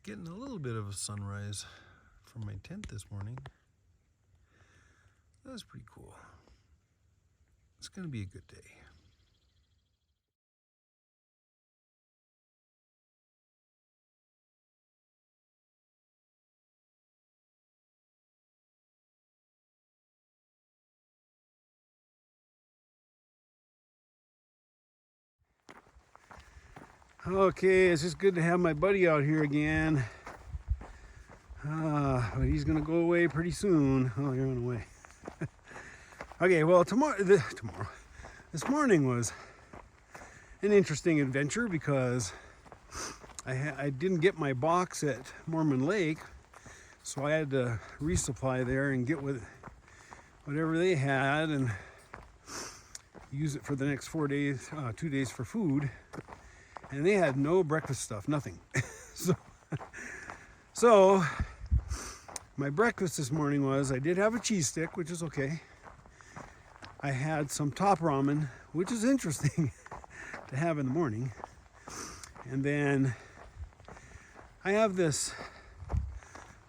getting a little bit of a sunrise from my tent this morning. That was pretty cool. It's going to be a good day. Okay, it's just good to have my buddy out here again. But he's gonna go away pretty soon. Oh, you're on the way. Okay, well, this morning was an interesting adventure because I didn't get my box at Mormon Lake, so I had to resupply there and get with whatever they had and use it for the next 4 days, 2 days for food. And they had no breakfast stuff, nothing. So my breakfast this morning was, I did have a cheese stick, which is okay. I had some top ramen, which is interesting to have in the morning. And then I have this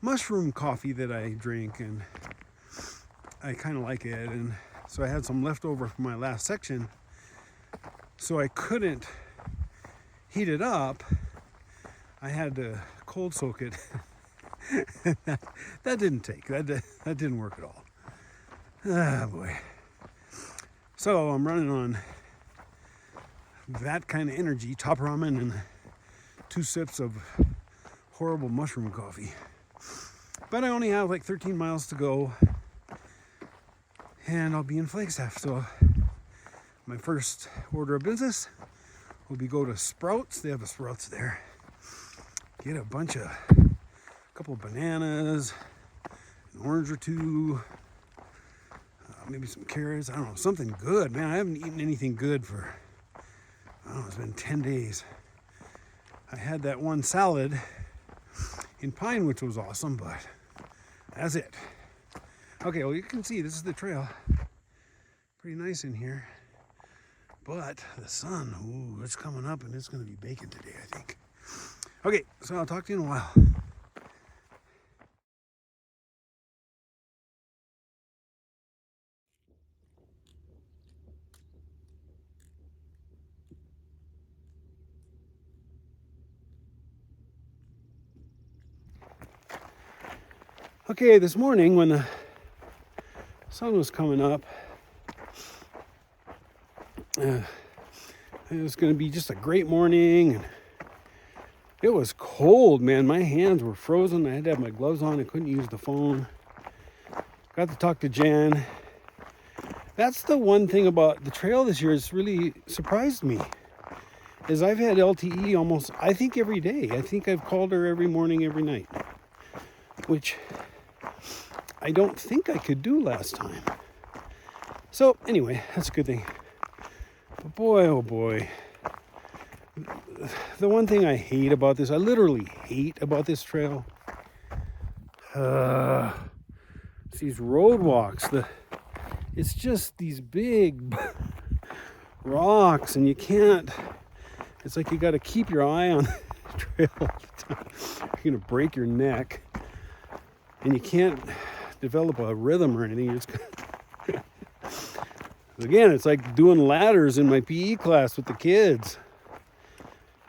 mushroom coffee that I drink, and I kind of like it. And so I had some leftover from my last section, so I couldn't heat it up. I had to cold soak it. that didn't take. That didn't work at all. Ah, boy. So I'm running on that kind of energy, top ramen and 2 sips of horrible mushroom coffee. But I only have like 13 miles to go, and I'll be in Flagstaff. So my first order of business will be go to Sprouts. They have a Sprouts there. Get a couple of bananas, an orange or 2, maybe some carrots. I don't know, something good, man. I haven't eaten anything good for, I don't know, it's been 10 days. I had that one salad in Pine, which was awesome, but that's it. Okay, well, you can see this is the trail. Pretty nice in here. But the sun, ooh, it's coming up and it's going to be baking today, I think. Okay, so I'll talk to you in a while. Okay, this morning when the sun was coming up, it was going to be just a great morning. And it was cold, man. My hands were frozen. I had to have my gloves on. I couldn't use the phone. Got to talk to Jan. That's the one thing about the trail this year that's really surprised me, is I've had LTE almost, I think, every day. I think I've called her every morning, every night, which I don't think I could do last time. So anyway, that's a good thing. But boy, oh boy, the one thing I hate about this, I literally hate about this trail, it's these roadwalks. It's just these big rocks, and you can't, it's like you got to keep your eye on the trail all the time. You're going to break your neck, and you can't develop a rhythm or anything. You're just again, it's like doing ladders in my PE class with the kids.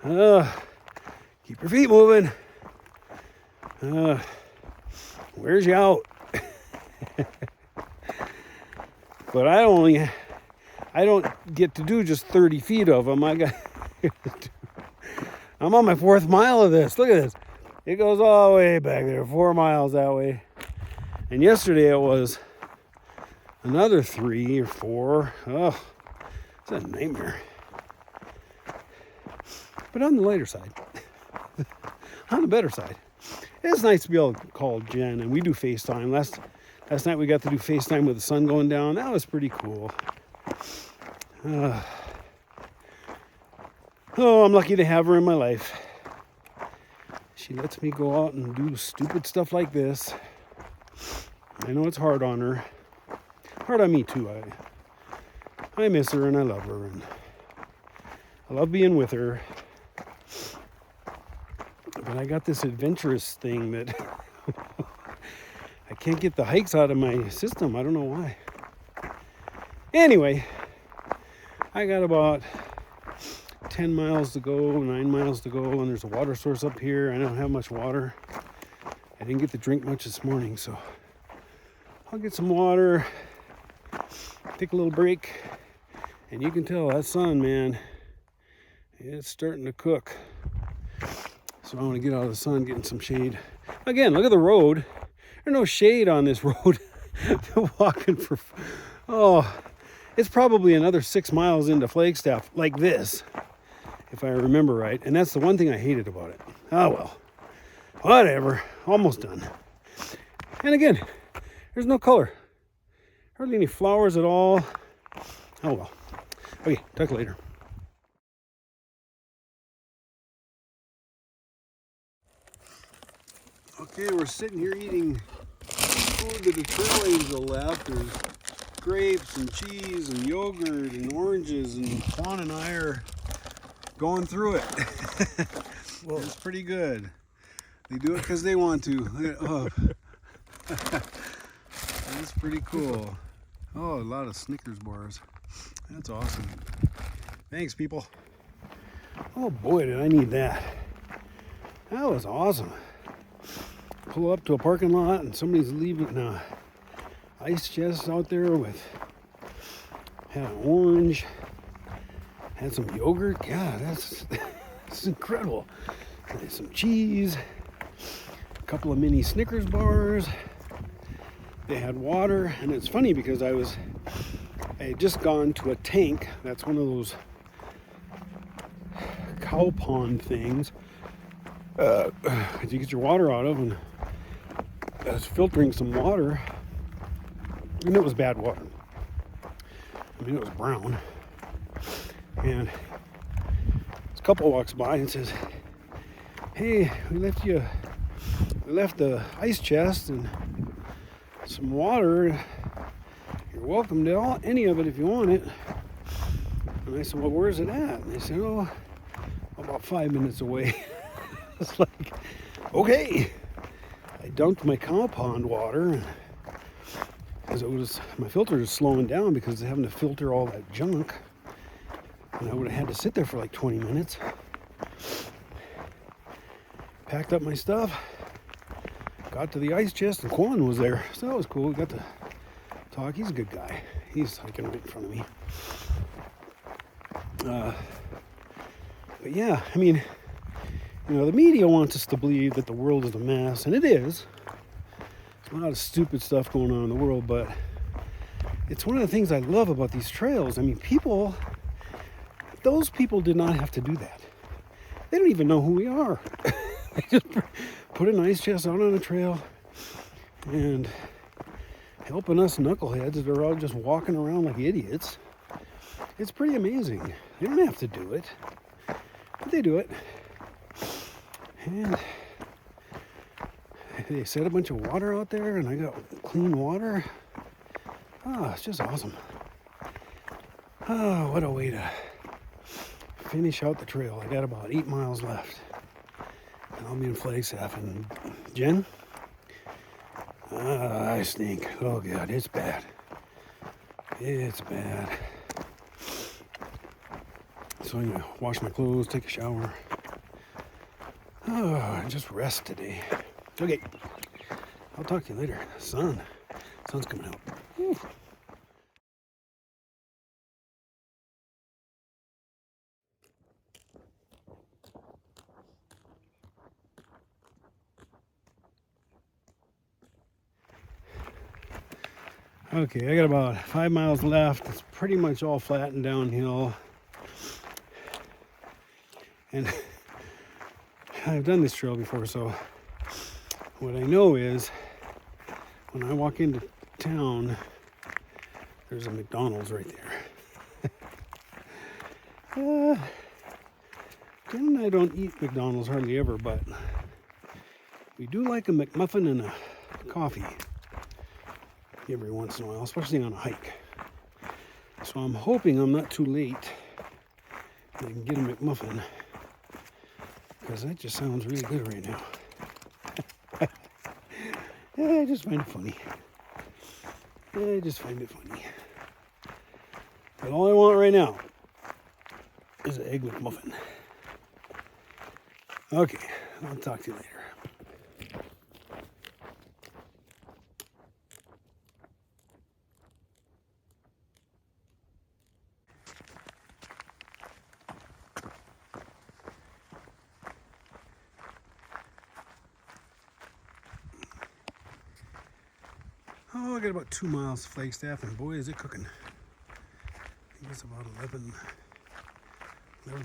Keep your feet moving. Wears you out. But I don't get to do just 30 feet of them. I'm on my 4th mile of this. Look at this. It goes all the way back there, 4 miles that way. And yesterday it was another 3 or 4. Oh, it's a nightmare. But on the lighter side, on the better side, it's nice to be able to call Jen, and we do FaceTime. Last night we got to do FaceTime with the sun going down. That was pretty cool. I'm lucky to have her in my life. She lets me go out and do stupid stuff like this. I know it's hard on her. Hard on me too. I miss her and I love her, and I love being with her. But I got this adventurous thing that I can't get the hikes out of my system. I don't know why. Anyway, I got about 10 miles to go, 9 miles to go, and there's a water source up here. I don't have much water. I didn't get to drink much this morning, so I'll get some water, take a little break, and you can tell that sun, man, it's starting to cook. So I want to get out of the sun, get in some shade. Again, look at the road. There's no shade on this road. Walking for, it's probably another 6 miles into Flagstaff like this, if I remember right. And that's the one thing I hated about it. Oh well, whatever, almost done. And again, there's no color, hardly any flowers at all. Oh well. Okay, talk later. Okay, we're sitting here eating food that the trail angel left. There's grapes and cheese and yogurt and oranges, and Juan and I are going through it. Well, it's pretty good. They do it because they want to. Oh. That's pretty cool. Oh, a lot of Snickers bars. That's awesome. Thanks, people. Oh boy, did I need that. That was awesome. Pull up to a parking lot and somebody's leaving ice chests out there with, had an orange, had some yogurt. Yeah, that's incredible. And some cheese, a couple of mini Snickers bars. They had water, and it's funny because I had just gone to a tank. That's one of those cow pond things that you get your water out of, and I was filtering some water, and it was bad water. I mean, it was brown. And this couple walks by and says, "Hey, we left the ice chest and some water. You're welcome to any of it if you want it." And I said, "Well, where's it at?" And they said, "Oh, about 5 minutes away." It's like, okay. I dumped my cow pond water because my filter is slowing down because they're having to filter all that junk, and I would have had to sit there for like 20 minutes. Packed up my stuff, got to the ice chest, and Quan was there, so that was cool. We got to talk. He's a good guy. He's hiking right in front of me. But yeah, I mean, the media wants us to believe that the world is a mess, and it is. There's a lot of stupid stuff going on in the world, but it's one of the things I love about these trails. I mean, those people did not have to do that. They don't even know who we are. They just put an ice chest out on a trail and helping us knuckleheads that are all just walking around like idiots. It's pretty amazing. They don't have to do it, but they do it. And they set a bunch of water out there, and I got clean water. It's just awesome. What a way to finish out the trail. I got about 8 miles left, and I'll be in Flagstaff. And Jen, I stink. Oh God, it's bad. It's bad. So I'm gonna wash my clothes, take a shower. And just rest today. Okay, I'll talk to you later. Sun's coming out. Whew. Okay, I got about 5 miles left. It's pretty much all flat and downhill. And I've done this trail before, so what I know is when I walk into town, there's a McDonald's right there. Jen and I don't eat McDonald's hardly ever, but we do like a McMuffin and a coffee every once in a while, especially on a hike. So I'm hoping I'm not too late and I can get a McMuffin, because that just sounds really good right now. I just find it funny. I just find it funny. But all I want right now is an Egg McMuffin. Okay, I'll talk to you later. Oh, I got about 2 miles to Flagstaff, and boy, is it cooking. I think it's about 11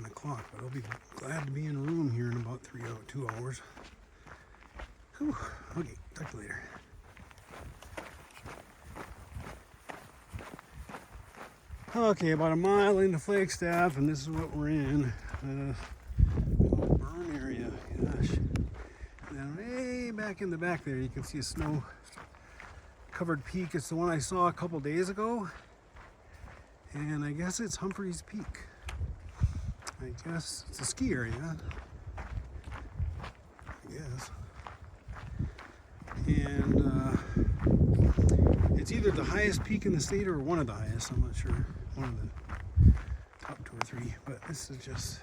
o'clock, but I'll be glad to be in a room here in about 2 hours. Whew. Okay, talk to you later. Okay, about a mile into Flagstaff, and this is what we're in. Burn area, gosh. And then way back in the back there, you can see a snow-covered peak. It's the one I saw a couple days ago, and I guess it's Humphreys Peak. I guess it's a ski area, I guess. And it's either the highest peak in the state or one of the highest, I'm not sure. One of the top 2 or 3, but this is just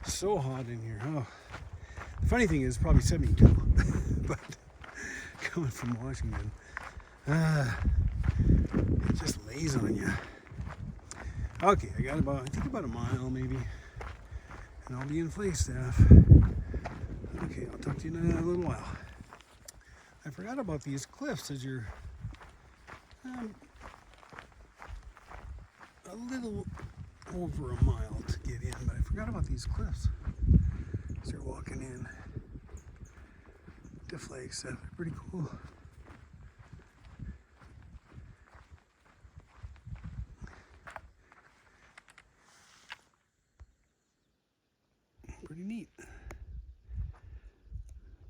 so hot in here. Oh, the funny thing is, probably 72, but coming from Washington, it just lays on you. Okay, I got I think about a mile maybe, and I'll be in Flagstaff. Okay, I'll talk to you in a little while. I forgot about these cliffs as you're a little over a mile to get in, but I forgot about these cliffs as you're walking in to Flagstaff. They're pretty cool. Pretty neat.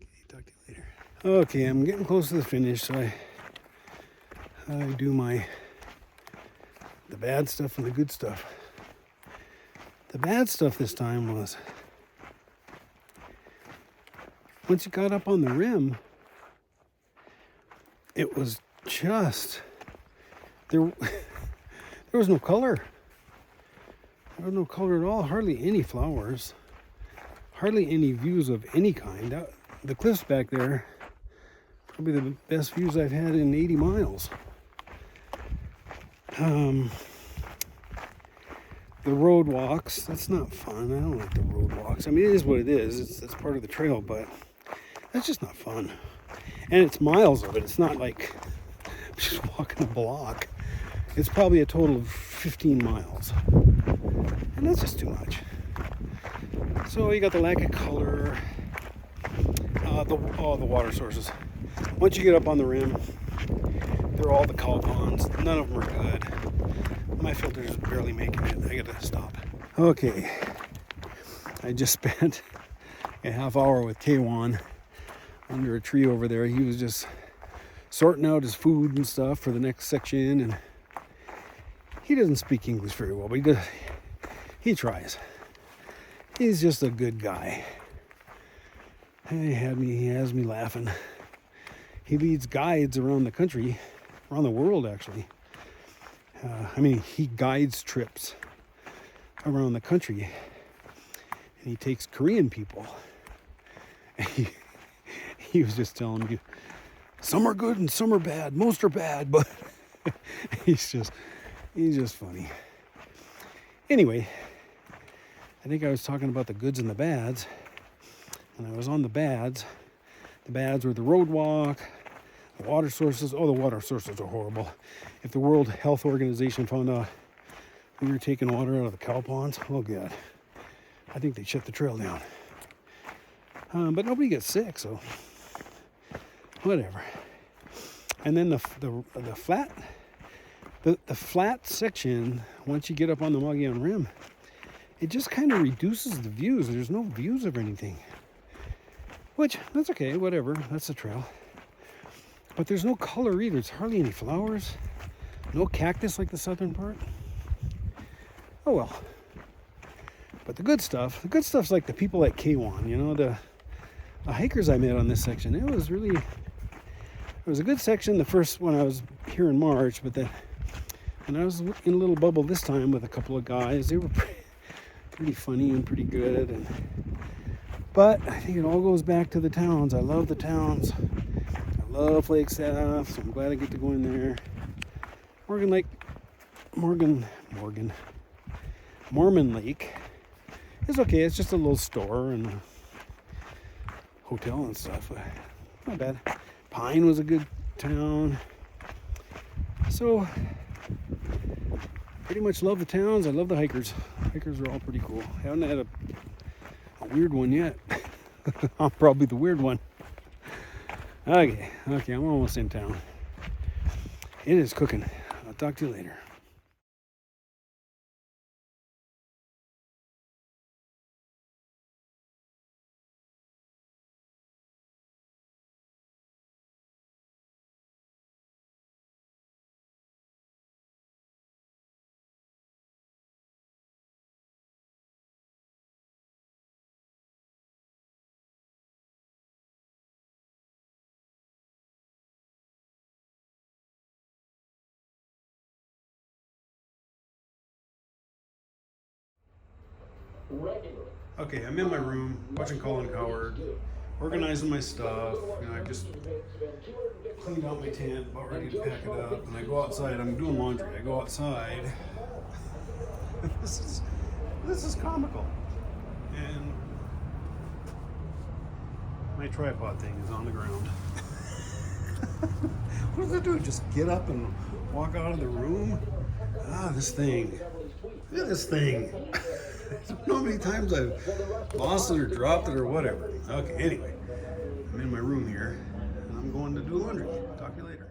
Okay, talk to you later. Okay, I'm getting close to the finish, so I do the bad stuff and the good stuff. The bad stuff this time was, once you got up on the rim, it was just, there was no color. There was no color at all, hardly any flowers, hardly any views of any kind. The cliffs back there, probably the best views I've had in 80 miles. The road walks, that's not fun. I don't like the road walks. I mean, it is what it is. It's part of the trail, but that's just not fun. And it's miles of it. It's not like just walking a block. It's probably a total of 15 miles. And that's just too much. So you got the lack of color, the water sources. Once you get up on the rim, they're all the cow ponds. None of them are good. My filter's barely making it. I gotta stop. Okay. I just spent a half hour with K1 under a tree over there. He was just sorting out his food and stuff for the next section, and he doesn't speak English very well, but he tries. He's just a good guy. He has me laughing. He leads guides around the country, around the world actually. He guides trips around the country, and he takes Korean people. He was just telling you, some are good and some are bad. Most are bad, but he's just funny. Anyway, I think I was talking about the goods and the bads, and I was on the bads. The bads were the road walk, the water sources. Oh, the water sources are horrible. If the World Health Organization found out we were taking water out of the cow ponds, oh God, I think they'd shut the trail down. But nobody gets sick, so whatever. And then the flat section, once you get up on the Mogollon Rim, it just kind of reduces the views. There's no views of anything. Which, that's okay, whatever, that's the trail. But there's no color either. It's hardly any flowers. No cactus like the southern part. Oh well. But the good stuff's like the people at K1, you know, the hikers I met on this section. It was a good section the first when I was here in March, but then when I was in a little bubble this time with a couple of guys, they were pretty funny and pretty good. But I think it all goes back to the towns. I love the towns. I love Flagstaff, so I'm glad I get to go in there. Mormon Lake is okay. It's just a little store and a hotel and stuff. Not bad. Pine was a good town. So pretty much love the towns. I love the hikers. Hikers are all pretty cool. Haven't had a weird one yet. I'm probably the weird one. Okay, I'm almost in town. It is cooking. I'll talk to you later. Okay, I'm in my room watching Colin Coward, organizing my stuff. You know, I just cleaned out my tent, about ready to pack it up, and I go outside. I'm doing laundry. I go outside. This is comical, and my tripod thing is on the ground. What does it do? Just get up and walk out of the room? This thing. Look at this thing. I don't know how many times I've lost it or dropped it or whatever. Okay, anyway, I'm in my room here, and I'm going to do laundry. Talk to you later.